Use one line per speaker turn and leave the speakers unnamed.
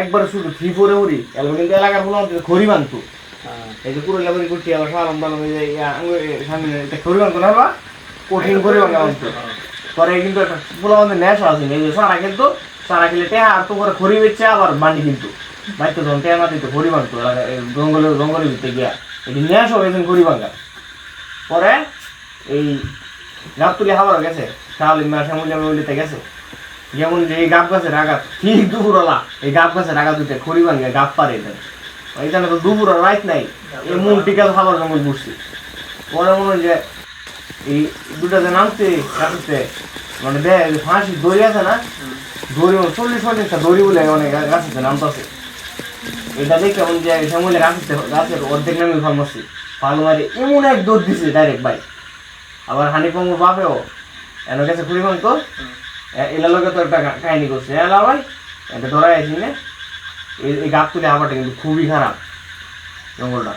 একবার শুধু থ্রি ফোরে উড়ি এলাকা কিন্তু এলাকার কোনো খড়ি বানতো এই যে পুরো লেবারি করছি আবার সালাম দালাম সামনে খড়ি বানতো না বা কঠিন খড়ি বাঙ্গা বানতো পরে কিন্তু একটা পুরো আমাদের নেশা আছে এই যে সারা কিন্তু সারা খেলে টেহা আর তো করে খড়ি বেচছে আবার বানি কিন্তু বাইতে যখন টেহা না দিত খড়ি বানতো জঙ্গলের ভিতরে গিয়া এটি নেশা হয়েছেন খড়ি বাঙ্গা পরে এই গাবতুলি হাওয়ার গেছে শাহলিন মা শ্যামলিতে গেছে যেমন যে এই গাব গাছের আঘাত ঠিক দুপুরওয়ালা এই গাব গাছের আঘাত উঠে খড়ি ভাঙে গাব পারে এখানে তো দুপুর রাইত নাই এই মন টিকাল খাবার জঙ্গল বুঝছি পরে মনে হয় যে এই দুটা যে নামছে গাছতে মানে ফাঁসি দড়ি আছে না দড়ি 40-50টা দড়ি বলে অনেক গাছতে নামতেছে এটা দেখে এমন যে শ্যামলে গাছের অর্ধেক নামে ফার্মাসি পালু মারি এমন এক দৌড় দিছে ডাইরেক্ট ভাই আবার হানিফাঙ্গুর বাপেও এনে গেছে খড়ি ভাঙতো এলার লোকে তো একটা কাহিনী করছে এলা ভাই এটা ধরা আসি না এই গাছ তুলে আবারটা কিন্তু খুবই খারাপ জঙ্গলটা